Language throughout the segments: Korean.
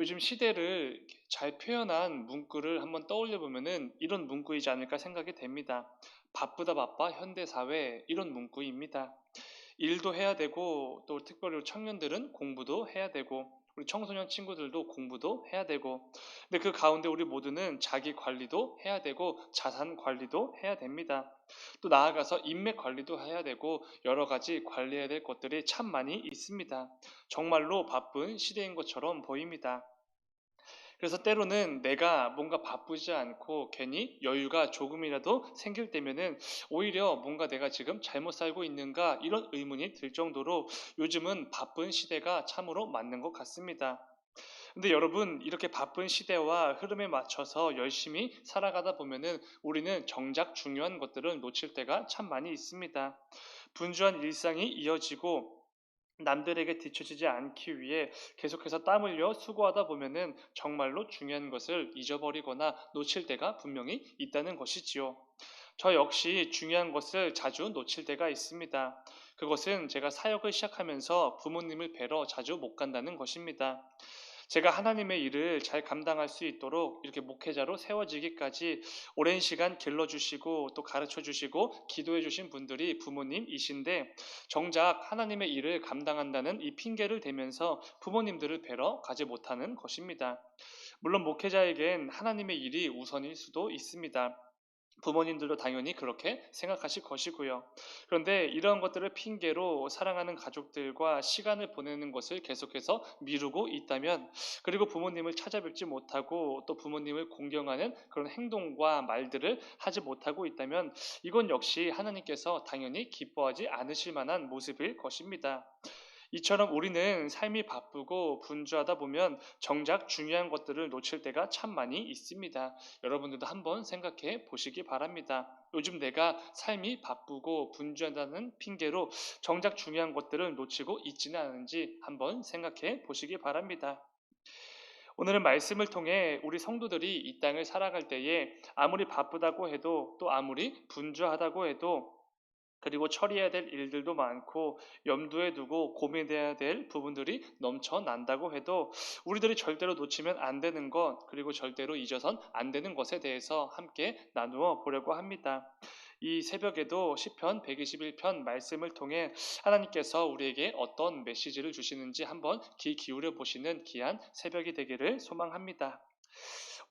요즘 시대를 이렇게 잘 표현한 문구를 한번 떠올려 보면은 이런 문구이지 않을까 생각이 됩니다. 바쁘다 바빠 현대사회 이런 문구입니다. 일도 해야 되고 또 특별히 청년들은 공부도 해야 되고 우리 청소년 친구들도 공부도 해야 되고 근데 그 가운데 우리 모두는 자기 관리도 해야 되고 자산 관리도 해야 됩니다. 또 나아가서 인맥 관리도 해야 되고 여러 가지 관리해야 될 것들이 참 많이 있습니다. 정말로 바쁜 시대인 것처럼 보입니다. 그래서 때로는 내가 뭔가 바쁘지 않고 괜히 여유가 조금이라도 생길 때면은 오히려 뭔가 내가 지금 잘못 살고 있는가 이런 의문이 들 정도로 요즘은 바쁜 시대가 참으로 맞는 것 같습니다. 근데 여러분, 이렇게 바쁜 시대와 흐름에 맞춰서 열심히 살아가다 보면은 우리는 정작 중요한 것들을 놓칠 때가 참 많이 있습니다. 분주한 일상이 이어지고 남들에게 뒤처지지 않기 위해 계속해서 땀 흘려 수고하다 보면은 정말로 중요한 것을 잊어버리거나 놓칠 때가 분명히 있다는 것이지요. 저 역시 중요한 것을 자주 놓칠 때가 있습니다. 그것은 제가 사역을 시작하면서 부모님을 뵈러 자주 못 간다는 것입니다. 제가 하나님의 일을 잘 감당할 수 있도록 이렇게 목회자로 세워지기까지 오랜 시간 길러주시고 또 가르쳐 주시고 기도해 주신 분들이 부모님이신데 정작 하나님의 일을 감당한다는 이 핑계를 대면서 부모님들을 뵈러 가지 못하는 것입니다. 물론 목회자에겐 하나님의 일이 우선일 수도 있습니다. 부모님들도 당연히 그렇게 생각하실 것이고요. 그런데 이런 것들을 핑계로 사랑하는 가족들과 시간을 보내는 것을 계속해서 미루고 있다면, 그리고 부모님을 찾아뵙지 못하고 또 부모님을 공경하는 그런 행동과 말들을 하지 못하고 있다면, 이건 역시 하나님께서 당연히 기뻐하지 않으실 만한 모습일 것입니다. 이처럼 우리는 삶이 바쁘고 분주하다 보면 정작 중요한 것들을 놓칠 때가 참 많이 있습니다. 여러분들도 한번 생각해 보시기 바랍니다. 요즘 내가 삶이 바쁘고 분주하다는 핑계로 정작 중요한 것들을 놓치고 있지는 않은지 한번 생각해 보시기 바랍니다. 오늘은 말씀을 통해 우리 성도들이 이 땅을 살아갈 때에 아무리 바쁘다고 해도 또 아무리 분주하다고 해도 그리고 처리해야 될 일들도 많고 염두에 두고 고민해야 될 부분들이 넘쳐난다고 해도 우리들이 절대로 놓치면 안 되는 것, 그리고 절대로 잊어선 안 되는 것에 대해서 함께 나누어 보려고 합니다. 이 새벽에도 시편 121편 말씀을 통해 하나님께서 우리에게 어떤 메시지를 주시는지 한번 귀 기울여 보시는 귀한 새벽이 되기를 소망합니다.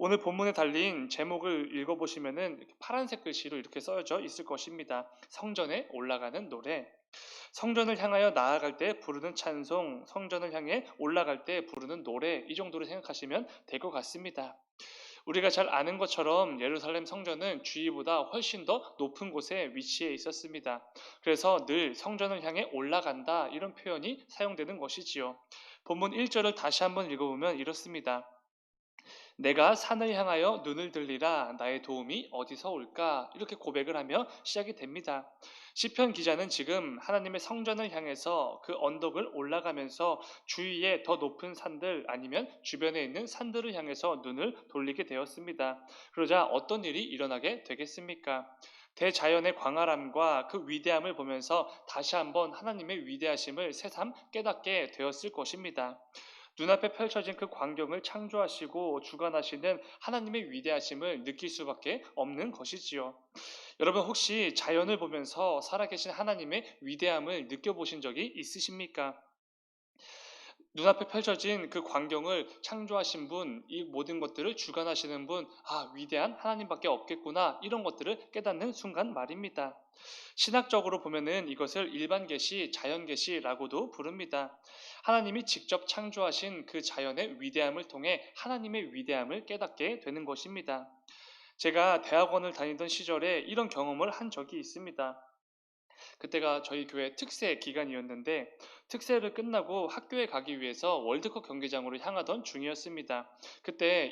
오늘 본문에 달린 제목을 읽어보시면은 이렇게 파란색 글씨로 이렇게 써져 있을 것입니다. 성전에 올라가는 노래. 성전을 향하여 나아갈 때 부르는 찬송, 성전을 향해 올라갈 때 부르는 노래, 이 정도로 생각하시면 될 것 같습니다. 우리가 잘 아는 것처럼 예루살렘 성전은 주위보다 훨씬 더 높은 곳에 위치해 있었습니다. 그래서 늘 성전을 향해 올라간다 이런 표현이 사용되는 것이지요. 본문 1절을 다시 한번 읽어보면 이렇습니다. 내가 산을 향하여 눈을 들리라 나의 도움이 어디서 올까? 이렇게 고백을 하며 시작이 됩니다. 시편 기자는 지금 하나님의 성전을 향해서 그 언덕을 올라가면서 주위에 더 높은 산들 아니면 주변에 있는 산들을 향해서 눈을 돌리게 되었습니다. 그러자 어떤 일이 일어나게 되겠습니까? 대자연의 광활함과 그 위대함을 보면서 다시 한번 하나님의 위대하심을 새삼 깨닫게 되었을 것입니다. 눈앞에 펼쳐진 그 광경을 창조하시고 주관하시는 하나님의 위대하심을 느낄 수밖에 없는 것이지요. 여러분 혹시 자연을 보면서 살아계신 하나님의 위대함을 느껴보신 적이 있으십니까? 눈앞에 펼쳐진 그 광경을 창조하신 분, 이 모든 것들을 주관하시는 분, 위대한 하나님밖에 없겠구나, 이런 것들을 깨닫는 순간 말입니다. 신학적으로 보면은 이것을 일반 계시, 자연 계시라고도 부릅니다. 하나님이 직접 창조하신 그 자연의 위대함을 통해 하나님의 위대함을 깨닫게 되는 것입니다. 제가 대학원을 다니던 시절에 이런 경험을 한 적이 있습니다. 그때가 저희 교회 특세 기간이었는데 특세를 끝나고 학교에 가기 위해서 월드컵 경기장으로 향하던 중이었습니다. 그때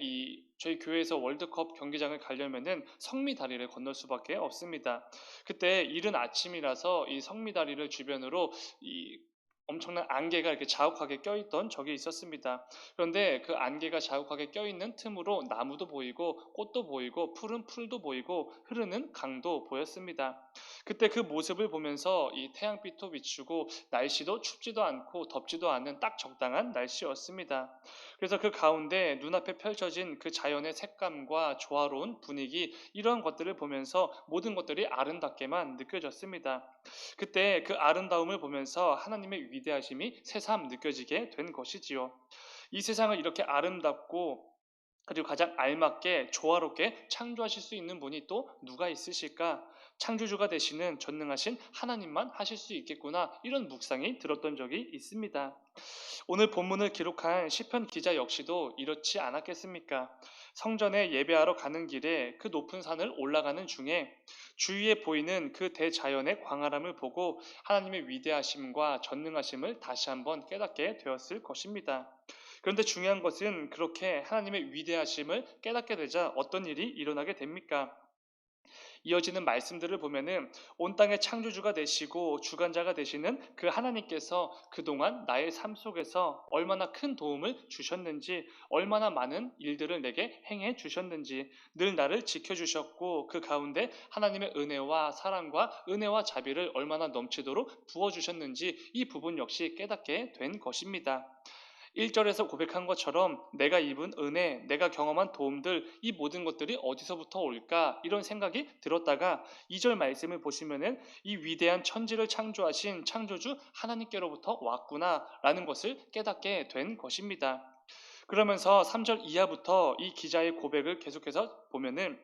저희 교회에서 월드컵 경기장을 가려면은 성미 다리를 건널 수밖에 없습니다. 그때 이른 아침이라서 이 성미 다리를 주변으로 이 엄청난 안개가 이렇게 자욱하게 껴있던 적이 있었습니다. 그런데 그 안개가 자욱하게 껴있는 틈으로 나무도 보이고 꽃도 보이고 푸른 풀도 보이고 흐르는 강도 보였습니다. 그때 그 모습을 보면서 이 태양빛도 비추고 날씨도 춥지도 않고 덥지도 않은 딱 적당한 날씨였습니다. 그래서 그 가운데 눈앞에 펼쳐진 그 자연의 색감과 조화로운 분위기, 이러한 것들을 보면서 모든 것들이 아름답게만 느껴졌습니다. 그때 그 아름다움을 보면서 하나님의 위대하심이 새삼 느껴지게 된 것이지요. 이 세상을 이렇게 아름답고 그리고 가장 알맞게 조화롭게 창조하실 수 있는 분이 또 누가 있으실까? 창조주가 되시는 전능하신 하나님만 하실 수 있겠구나, 이런 묵상이 들었던 적이 있습니다. 오늘 본문을 기록한 시편 기자 역시도 이렇지 않았겠습니까? 성전에 예배하러 가는 길에 그 높은 산을 올라가는 중에 주위에 보이는 그 대자연의 광활함을 보고 하나님의 위대하심과 전능하심을 다시 한번 깨닫게 되었을 것입니다. 그런데 중요한 것은 그렇게 하나님의 위대하심을 깨닫게 되자 어떤 일이 일어나게 됩니까? 이어지는 말씀들을 보면은 온 땅의 창조주가 되시고 주관자가 되시는 그 하나님께서 그동안 나의 삶 속에서 얼마나 큰 도움을 주셨는지, 얼마나 많은 일들을 내게 행해 주셨는지, 늘 나를 지켜주셨고 그 가운데 하나님의 은혜와 사랑과 은혜와 자비를 얼마나 넘치도록 부어주셨는지, 이 부분 역시 깨닫게 된 것입니다. 1절에서 고백한 것처럼 내가 입은 은혜, 내가 경험한 도움들, 이 모든 것들이 어디서부터 올까? 이런 생각이 들었다가 2절 말씀을 보시면은 이 위대한 천지를 창조하신 창조주 하나님께로부터 왔구나 라는 것을 깨닫게 된 것입니다. 그러면서 3절 이하부터 이 기자의 고백을 계속해서 보면은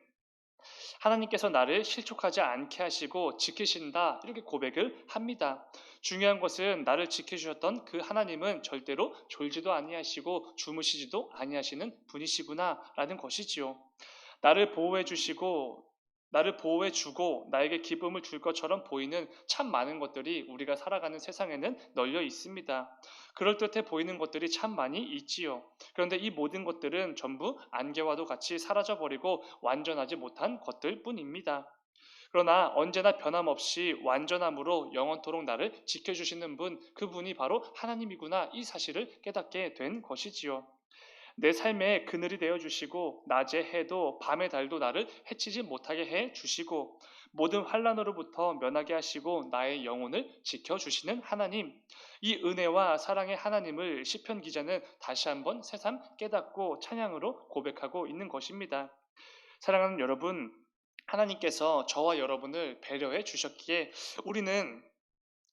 하나님께서 나를 실족하지 않게 하시고 지키신다, 이렇게 고백을 합니다. 중요한 것은 나를 지켜주셨던 그 하나님은 절대로 졸지도 아니하시고 주무시지도 아니하시는 분이시구나 라는 것이지요. 나를 보호해 주시고 나를 보호해 주고 나에게 기쁨을 줄 것처럼 보이는 참 많은 것들이 우리가 살아가는 세상에는 널려 있습니다. 그럴듯해 보이는 것들이 참 많이 있지요. 그런데 이 모든 것들은 전부 안개와도 같이 사라져버리고 완전하지 못한 것들 뿐입니다. 그러나 언제나 변함없이 완전함으로 영원토록 나를 지켜주시는 분, 그분이 바로 하나님이구나, 이 사실을 깨닫게 된 것이지요. 내 삶에 그늘이 되어 주시고 낮에 해도 밤의 달도 나를 해치지 못하게 해 주시고 모든 환난으로부터 면하게 하시고 나의 영혼을 지켜 주시는 하나님, 이 은혜와 사랑의 하나님을 시편 기자는 다시 한번 새삼 깨닫고 찬양으로 고백하고 있는 것입니다. 사랑하는 여러분, 하나님께서 저와 여러분을 배려해 주셨기에 우리는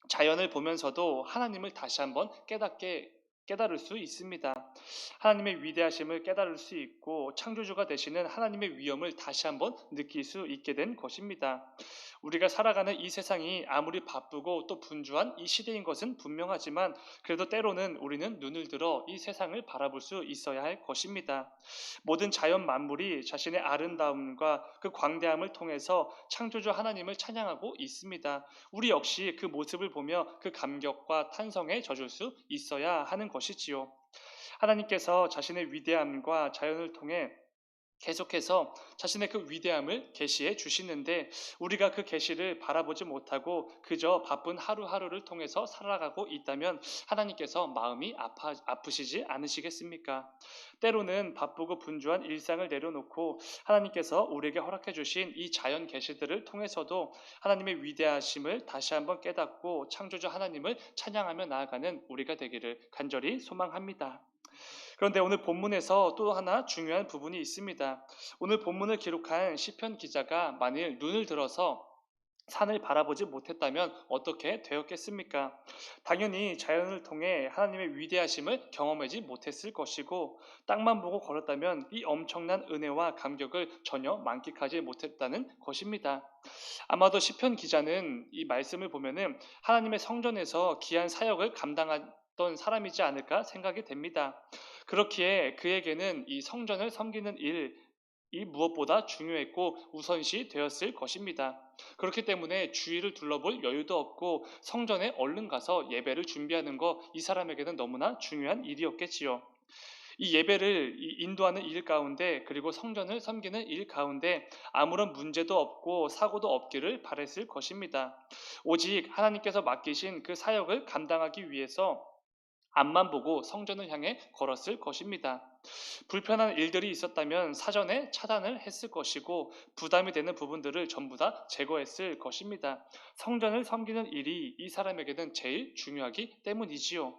자연을 보면서도 하나님을 다시 한번 깨달을 수 있습니다. 하나님의 위대하심을 깨달을 수 있고 창조주가 되시는 하나님의 위엄을 다시 한번 느낄 수 있게 된 것입니다. 우리가 살아가는 이 세상이 아무리 바쁘고 또 분주한 이 시대인 것은 분명하지만 그래도 때로는 우리는 눈을 들어 이 세상을 바라볼 수 있어야 할 것입니다. 모든 자연 만물이 자신의 아름다움과 그 광대함을 통해서 창조주 하나님을 찬양하고 있습니다. 우리 역시 그 모습을 보며 그 감격과 탄성에 젖을 수 있어야 하는 것이지요. 하나님께서 자신의 위대함과 자연을 통해 계속해서 자신의 그 위대함을 계시해 주시는데 우리가 그 계시를 바라보지 못하고 그저 바쁜 하루하루를 통해서 살아가고 있다면 하나님께서 마음이 아프시지 않으시겠습니까? 때로는 바쁘고 분주한 일상을 내려놓고 하나님께서 우리에게 허락해 주신 이 자연 계시들을 통해서도 하나님의 위대하심을 다시 한번 깨닫고 창조주 하나님을 찬양하며 나아가는 우리가 되기를 간절히 소망합니다. 그런데 오늘 본문에서 또 하나 중요한 부분이 있습니다. 오늘 본문을 기록한 시편 기자가 만일 눈을 들어서 산을 바라보지 못했다면 어떻게 되었겠습니까? 당연히 자연을 통해 하나님의 위대하심을 경험하지 못했을 것이고 땅만 보고 걸었다면 이 엄청난 은혜와 감격을 전혀 만끽하지 못했다는 것입니다. 아마도 시편 기자는 이 말씀을 보면은 하나님의 성전에서 귀한 사역을 감당했던 사람이지 않을까 생각이 됩니다. 그렇기에 그에게는 이 성전을 섬기는 일이 무엇보다 중요했고 우선시 되었을 것입니다. 그렇기 때문에 주위를 둘러볼 여유도 없고 성전에 얼른 가서 예배를 준비하는 거, 이 사람에게는 너무나 중요한 일이었겠지요. 이 예배를 인도하는 일 가운데 그리고 성전을 섬기는 일 가운데 아무런 문제도 없고 사고도 없기를 바랬을 것입니다. 오직 하나님께서 맡기신 그 사역을 감당하기 위해서 앞만 보고 성전을 향해 걸었을 것입니다. 불편한 일들이 있었다면 사전에 차단을 했을 것이고 부담이 되는 부분들을 전부 다 제거했을 것입니다. 성전을 섬기는 일이 이 사람에게는 제일 중요하기 때문이지요.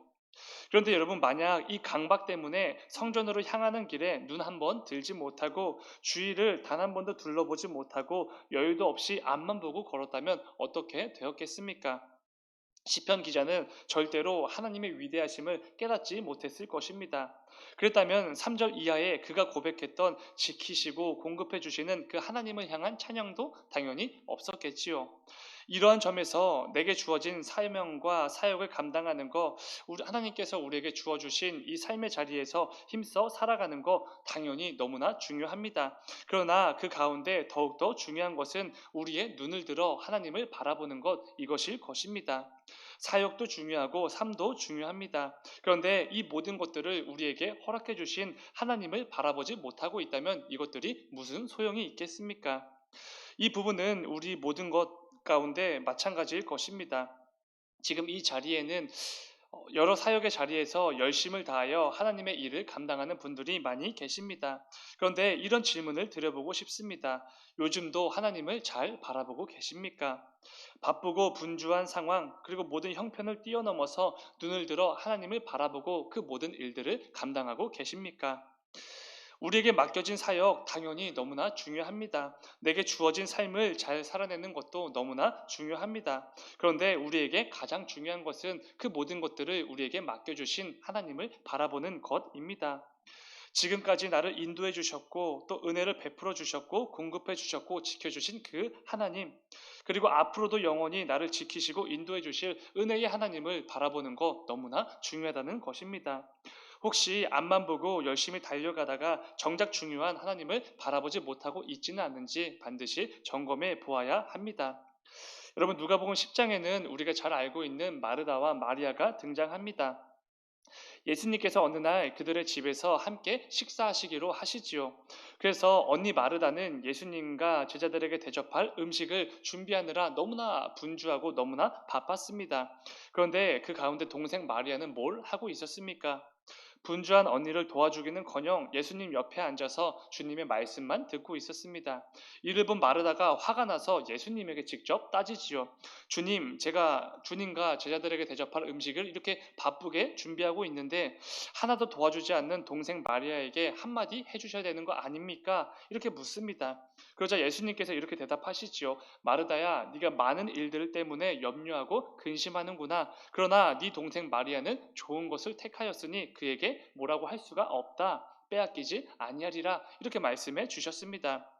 그런데 여러분, 만약 이 강박 때문에 성전으로 향하는 길에 눈 한 번 들지 못하고 주위를 단 한 번도 둘러보지 못하고 여유도 없이 앞만 보고 걸었다면 어떻게 되었겠습니까? 시편 기자는 절대로 하나님의 위대하심을 깨닫지 못했을 것입니다. 그랬다면 3절 이하에 그가 고백했던 지키시고 공급해 주시는 그 하나님을 향한 찬양도 당연히 없었겠지요. 이러한 점에서 내게 주어진 사명과 사역을 감당하는 거, 하나님께서 우리에게 주어 주신 이 삶의 자리에서 힘써 살아가는 거 당연히 너무나 중요합니다. 그러나 그 가운데 더욱더 중요한 것은 우리의 눈을 들어 하나님을 바라보는 것, 이것일 것입니다. 사역도 중요하고 삶도 중요합니다. 그런데 이 모든 것들을 우리에게 허락해 주신 하나님을 바라보지 못하고 있다면 이것들이 무슨 소용이 있겠습니까? 이 부분은 우리 모든 것 가운데 마찬가지일 것입니다. 지금 이 자리에는 여러 사역의 자리에서 열심을 다하여 하나님의 일을 감당하는 분들이 많이 계십니다. 그런데 이런 질문을 드려보고 싶습니다. 요즘도 하나님을 잘 바라보고 계십니까? 바쁘고 분주한 상황, 그리고 모든 형편을 뛰어넘어서 눈을 들어 하나님을 바라보고 그 모든 일들을 감당하고 계십니까? 우리에게 맡겨진 사역 당연히 너무나 중요합니다. 내게 주어진 삶을 잘 살아내는 것도 너무나 중요합니다. 그런데 우리에게 가장 중요한 것은 그 모든 것들을 우리에게 맡겨주신 하나님을 바라보는 것입니다. 지금까지 나를 인도해 주셨고 또 은혜를 베풀어 주셨고 공급해 주셨고 지켜주신 그 하나님, 그리고 앞으로도 영원히 나를 지키시고 인도해 주실 은혜의 하나님을 바라보는 것 너무나 중요하다는 것입니다. 혹시 앞만 보고 열심히 달려가다가 정작 중요한 하나님을 바라보지 못하고 있지는 않는지 반드시 점검해 보아야 합니다. 여러분, 누가복음 10장에는 우리가 잘 알고 있는 마르다와 마리아가 등장합니다. 예수님께서 어느 날 그들의 집에서 함께 식사하시기로 하시지요. 그래서 언니 마르다는 예수님과 제자들에게 대접할 음식을 준비하느라 너무나 분주하고 너무나 바빴습니다. 그런데 그 가운데 동생 마리아는 뭘 하고 있었습니까? 분주한 언니를 도와주기는커녕 예수님 옆에 앉아서 주님의 말씀만 듣고 있었습니다. 이를 본 마르다가 화가 나서 예수님에게 직접 따지지요. 주님, 제가 주님과 제자들에게 대접할 음식을 이렇게 바쁘게 준비하고 있는데 하나도 도와주지 않는 동생 마리아에게 한마디 해주셔야 되는 거 아닙니까? 이렇게 묻습니다. 그러자 예수님께서 이렇게 대답하시지요. 마르다야, 네가 많은 일들 때문에 염려하고 근심하는구나. 그러나 네 동생 마리아는 좋은 것을 택하였으니 그에게 뭐라고 할 수가 없다. 빼앗기지 아니하리라. 이렇게 말씀해 주셨습니다.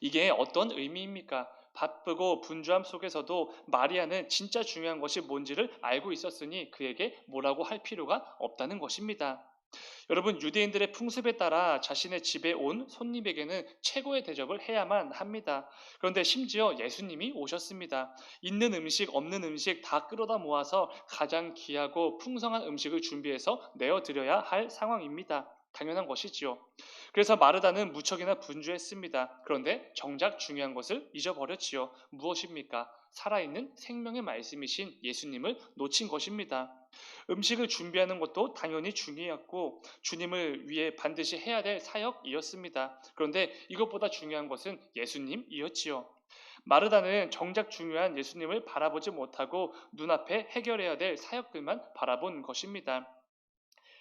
이게 어떤 의미입니까? 바쁘고 분주함 속에서도 마리아는 진짜 중요한 것이 뭔지를 알고 있었으니 그에게 뭐라고 할 필요가 없다는 것입니다. 여러분, 유대인들의 풍습에 따라 자신의 집에 온 손님에게는 최고의 대접을 해야만 합니다. 그런데 심지어 예수님이 오셨습니다. 있는 음식, 없는 음식 다 끌어다 모아서 가장 귀하고 풍성한 음식을 준비해서 내어드려야 할 상황입니다. 당연한 것이지요. 그래서 마르다는 무척이나 분주했습니다. 그런데 정작 중요한 것을 잊어버렸지요. 무엇입니까? 살아있는 생명의 말씀이신 예수님을 놓친 것입니다. 음식을 준비하는 것도 당연히 중요했고 주님을 위해 반드시 해야 될 사역이었습니다. 그런데 이것보다 중요한 것은 예수님이었지요. 마르다는 정작 중요한 예수님을 바라보지 못하고 눈앞에 해결해야 될 사역들만 바라본 것입니다.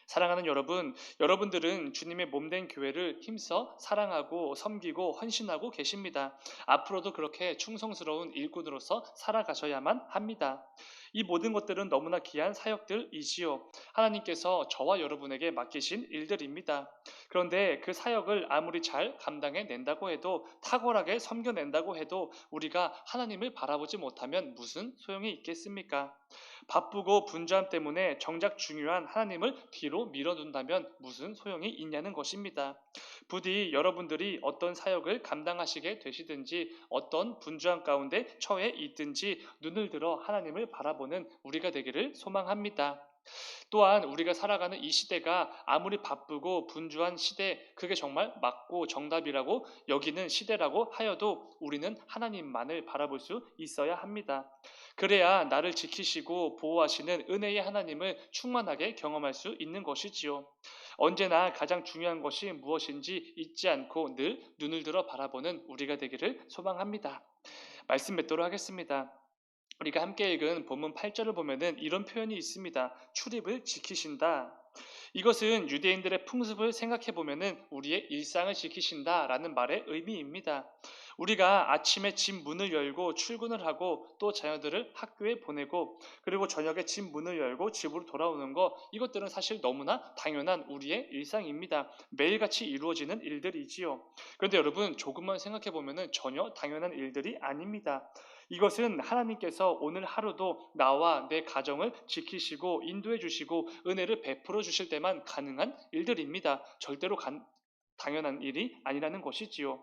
사랑하는 여러분, 여러분들은 주님의 몸된 교회를 힘써 사랑하고 섬기고 헌신하고 계십니다. 앞으로도 그렇게 충성스러운 일꾼으로서 살아가셔야만 합니다. 이 모든 것들은 너무나 귀한 사역들이지요. 하나님께서 저와 여러분에게 맡기신 일들입니다. 그런데 그 사역을 아무리 잘 감당해 낸다고 해도, 탁월하게 섬겨낸다고 해도 우리가 하나님을 바라보지 못하면 무슨 소용이 있겠습니까? 바쁘고 분주함 때문에 정작 중요한 하나님을 뒤로 밀어둔다면 무슨 소용이 있냐는 것입니다. 부디 여러분들이 어떤 사역을 감당하시게 되시든지 어떤 분주함 가운데 처해 있든지 눈을 들어 하나님을 바라보는 우리가 되기를 소망합니다. 또한 우리가 살아가는 이 시대가 아무리 바쁘고 분주한 시대, 그게 정말 맞고 정답이라고 여기는 시대라고 하여도 우리는 하나님만을 바라볼 수 있어야 합니다. 그래야 나를 지키시고 보호하시는 은혜의 하나님을 충만하게 경험할 수 있는 것이지요. 언제나 가장 중요한 것이 무엇인지 잊지 않고 늘 눈을 들어 바라보는 우리가 되기를 소망합니다. 말씀 맺도록 하겠습니다. 우리가 함께 읽은 본문 8절을 보면은 이런 표현이 있습니다. 출입을 지키신다. 이것은 유대인들의 풍습을 생각해 보면은 우리의 일상을 지키신다라는 말의 의미입니다. 우리가 아침에 집 문을 열고 출근을 하고 또 자녀들을 학교에 보내고 그리고 저녁에 집 문을 열고 집으로 돌아오는 거, 이것들은 사실 너무나 당연한 우리의 일상입니다. 매일같이 이루어지는 일들이지요. 그런데 여러분, 조금만 생각해 보면은 전혀 당연한 일들이 아닙니다. 이것은 하나님께서 오늘 하루도 나와 내 가정을 지키시고 인도해 주시고 은혜를 베풀어 주실 때만 가능한 일들입니다. 절대로 당연한 일이 아니라는 것이지요.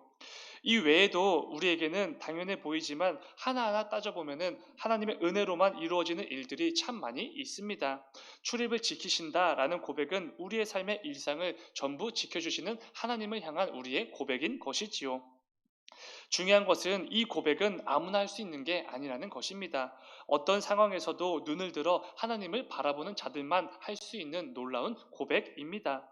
이 외에도 우리에게는 당연해 보이지만 하나하나 따져보면은 하나님의 은혜로만 이루어지는 일들이 참 많이 있습니다. 출입을 지키신다라는 고백은 우리의 삶의 일상을 전부 지켜주시는 하나님을 향한 우리의 고백인 것이지요. 중요한 것은 이 고백은 아무나 할 수 있는 게 아니라는 것입니다. 어떤 상황에서도 눈을 들어 하나님을 바라보는 자들만 할 수 있는 놀라운 고백입니다.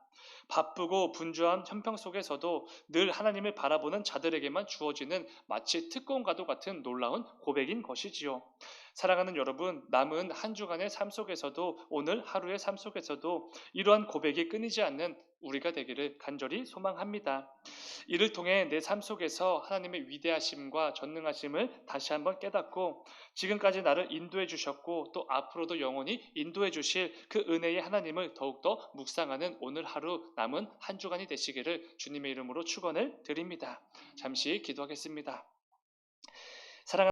바쁘고 분주한 현평 속에서도 늘 하나님을 바라보는 자들에게만 주어지는 마치 특권과도 같은 놀라운 고백인 것이지요. 사랑하는 여러분, 남은 한 주간의 삶 속에서도 오늘 하루의 삶 속에서도 이러한 고백이 끊이지 않는 우리가 되기를 간절히 소망합니다. 이를 통해 내 삶 속에서 하나님의 위대하심과 전능하심을 다시 한번 깨닫고 지금까지 나를 인도해 주셨고 또 앞으로도 영원히 인도해 주실 그 은혜의 하나님을 더욱더 묵상하는 오늘 하루 남은 한 주간이 되시기를 주님의 이름으로 축원을 드립니다. 잠시 기도하겠습니다.